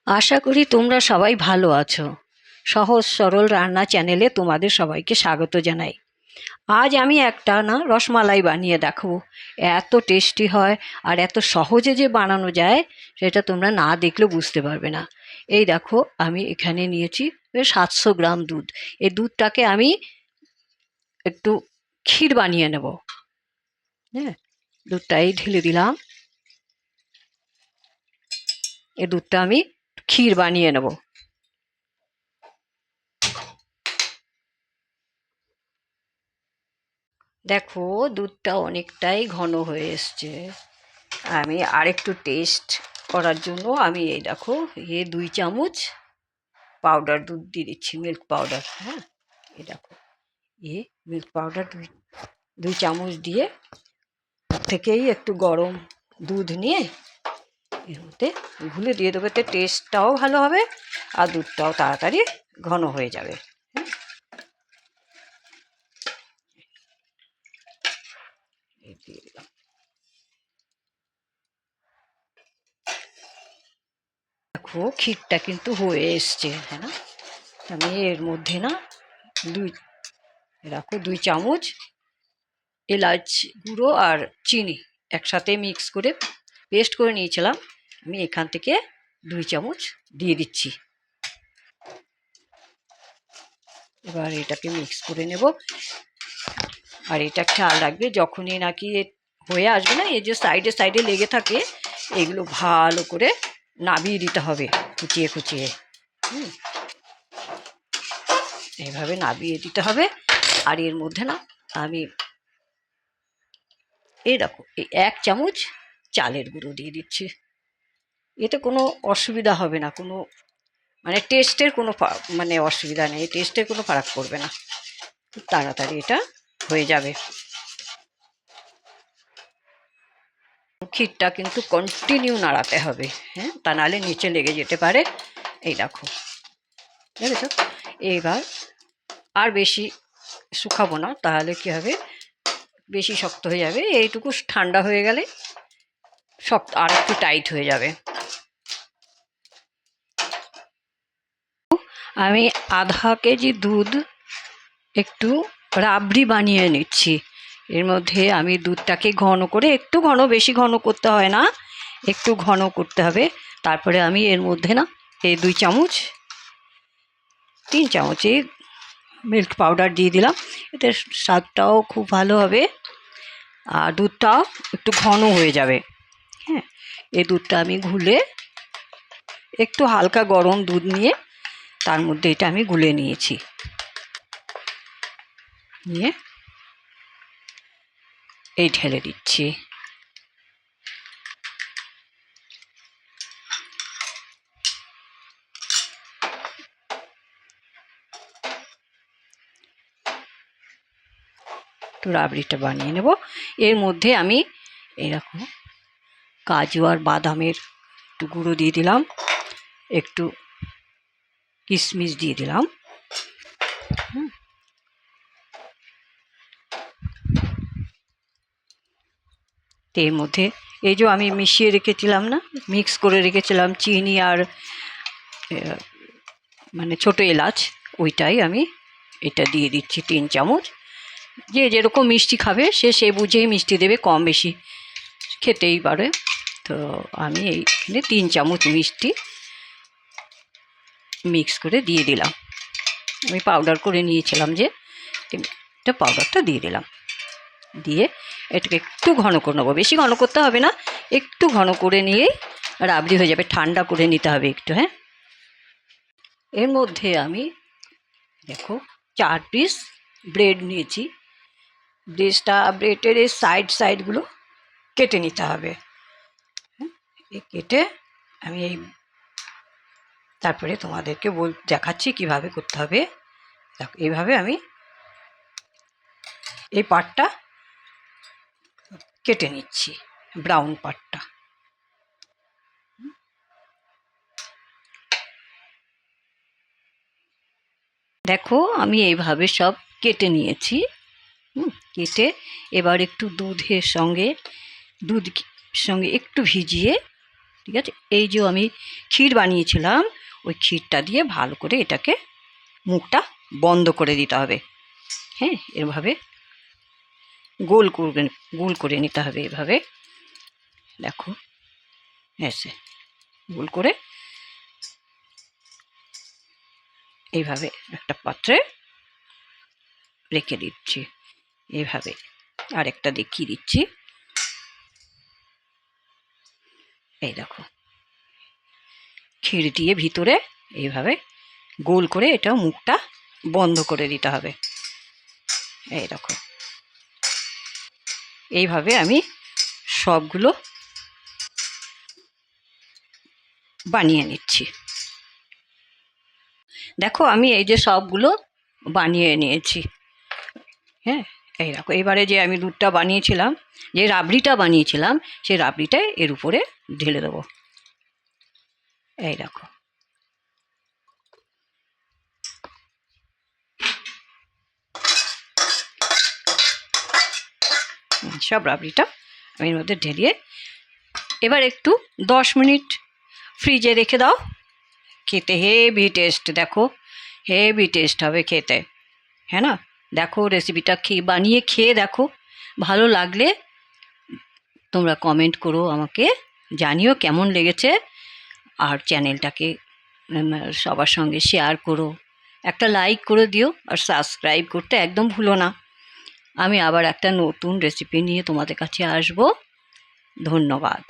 আশা করি তোমরা সবাই ভালো আছো। সহজ সরল রান্না চ্যানেলে তোমাদের সবাইকে স্বাগত জানাই। আজ আমি একটা রসমালাই বানিয়ে দেখাবো। এত টেস্টি হয় আর এত সহজে যে বানানো যায় সেটা তোমরা না দেখলে বুঝতে পারবে না। এই দেখো, আমি এখানে নিয়েছি 700 গ্রাম দুধ। এই দুধটাকে আমি একটু ক্ষীর বানিয়ে নেব। হ্যাঁ, দুধটাই ঢেলে দিলাম। এই দুধটা আমি ক্ষীর বানিয়ে নেব। দেখো, দুধটা অনেকটাই ঘন হয়ে এসছে। আমি আরেকটু টেস্ট করার জন্য আমি এই দেখো 2 চামচ পাউডার দুধ দিয়ে দিচ্ছি, মিল্ক পাউডার। হ্যাঁ, এই দেখো মিল্ক পাউডার দুই 2 চামচ দিয়ে থেকেই একটু গরম দুধ নিয়ে এর মধ্যে ঘুলে দিয়ে দেবো। এতে টেস্টটাও ভালো হবে আর দুধটাও তাড়াতাড়ি ঘন হয়ে যাবে। এই দিয়ে দিলাম। দেখো, ক্ষীরটা কিন্তু হয়ে এসছে, হ্যাঁ না? আমি এর মধ্যে দুই 2 চামচ এলাচ গুঁড়ো আর চিনি একসাথে মিক্স করে পেস্ট করে নিয়েছিলাম, আমি এখান থেকে 2 চামচ দিয়ে দিচ্ছি। এবার এটাকে মিক্স করে নেব। আর এটা খেয়াল রাখবে, যখনই নাকি হয়ে আসবে না, এই যে সাইডে সাইডে লেগে থাকে, এগুলো ভালো করে নাবিয়ে দিতে হবে কুচিয়ে কুচিয়ে। এইভাবে নাবিয়ে দিতে হবে। আর এর মধ্যে আমি এই দেখো 1 চামচ চালের গুঁড়ো দিয়ে দিচ্ছি। এতে কোনো অসুবিধা হবে না, কোনো টেস্টের কোনো অসুবিধা নেই, টেস্টের কোনো ফারাক পড়বে না, খুব তাড়াতাড়ি এটা হয়ে যাবে। ক্ষীরটা কিন্তু কন্টিনিউ নাড়াতে হবে, হ্যাঁ, তা নাহলে নিচে লেগে যেতে পারে। এই দেখো, দেখেছো? এইবার আর বেশি শুকাবো না, তাহলে কি হবে, বেশি শক্ত হয়ে যাবে। এইটুকু ঠান্ডা হয়ে গেলে শক্ত আর একটু টাইট হয়ে যাবে। আমি আধা কেজি দুধ একটু রাবড়ি বানিয়ে নিচ্ছি। এর মধ্যে আমি দুধটাকে ঘন করে, একটু ঘন, বেশি ঘন করতে হয় না, একটু ঘন করতে হবে। তারপরে আমি এর মধ্যে এই 2 চামচ 3 চামচ মিল্ক পাউডার দিয়ে দিলাম। এতে স্বাদটাও খুব ভালো হবে আর দুধটাও একটু ঘন হয়ে যাবে। হ্যাঁ, এই দুধটা আমি ঘুলে, একটু হালকা গরম দুধ নিয়ে তার মধ্যে এটা আমি গুলে নিয়েছি। নিয়ে এই ঢেলে দিচ্ছি। একটু রাবড়িটা বানিয়ে নেব। এর মধ্যে আমি এরকম কাজু আর বাদামের একটু গুঁড়ো দিয়ে দিলাম, একটু কিশমিশ দিয়ে দিলাম। এর মধ্যে এই যে আমি মিশিয়ে রেখেছিলাম মিক্স করে রেখেছিলাম চিনি আর ছোটো এলাচ, ওইটাই আমি এটা দিয়ে দিচ্ছি 3 চামচ। যে যেরকম মিষ্টি খাবে সে বুঝেই মিষ্টি দেবে, কম বেশি খেতেই পারে। তো আমি এইখানে 3 চামচ মিষ্টি মিক্স করে দিয়ে দিলাম। আমি পাউডার করে নিয়েছিলাম যে, এটা পাউডারটা দিয়ে দিলাম। দিয়ে এটাকে একটু ঘন করে নেবো, বেশি ঘন করতে হবে না, একটু ঘন করে নিয়েই রাবড়ি হয়ে যাবে। ঠান্ডা করে নিতে হবে একটু। হ্যাঁ, এর মধ্যে আমি দেখো 4 পিস ব্রেড নিয়েছি। ব্রেডের এই সাইডগুলো কেটে নিতে হবে। এই কেটে আমি তারপরে তোমাদেরকে দেখাচ্ছি কিভাবে করতে হবে। দেখো, এইভাবে আমি এই পার্টটা কেটে নিচ্ছি, ব্রাউন পার্টটা। দেখো, আমি এইভাবে সব কেটে নিয়েছি। কেটে এবার একটু দুধের সঙ্গে একটু ভিজিয়ে ঠিক আছে, এই যে আমি ক্ষীর বানিয়েছিলাম ওই ক্ষীরটা দিয়ে ভালো করে এটাকে মুখটা বন্ধ করে দিতে হবে। হ্যাঁ, এভাবে গোল করবে, গোল করে নিতে হবে এভাবে। দেখো এসে গোল করে এইভাবে একটা পাত্রে রেখে দিচ্ছি। এইভাবে আরেকটা দেখিয়ে দিচ্ছি। এই দেখো ক্ষীর দিয়ে ভিতরে এইভাবে গোল করে এটা মুখটা বন্ধ করে দিতে হবে। এই দেখো এইভাবে আমি সবগুলো বানিয়ে নিচ্ছি। দেখো আমি এই যে সবগুলো বানিয়ে নিয়েছি। হ্যাঁ, এই দেখো এবারে যে আমি দুধটা বানিয়েছিলাম, যে রাবড়িটা বানিয়েছিলাম, সেই রাবড়িটাই এর উপরে ঢেলে দেবো। এই দেখো সব রাবড়িটা আমি এর মধ্যে ঢেলিয়ে এবার একটু 10 মিনিট ফ্রিজে রেখে দাও। খেতে হেভি টেস্ট, দেখো হেভি টেস্ট হবে খেতে। হ্যাঁ না, দেখো রেসিপিটা বানিয়ে খেয়ে দেখো, ভালো লাগলে তোমরা কমেন্ট করো, আমাকে জানিও কেমন লেগেছে। আর চ্যানেলটাকে সবার সঙ্গে শেয়ার করো, একটা লাইক করে দিও, আর সাবস্ক্রাইব করতে একদম ভুলো না। আমি আবার একটা নতুন রেসিপি নিয়ে তোমাদের কাছে আসবো। ধন্যবাদ।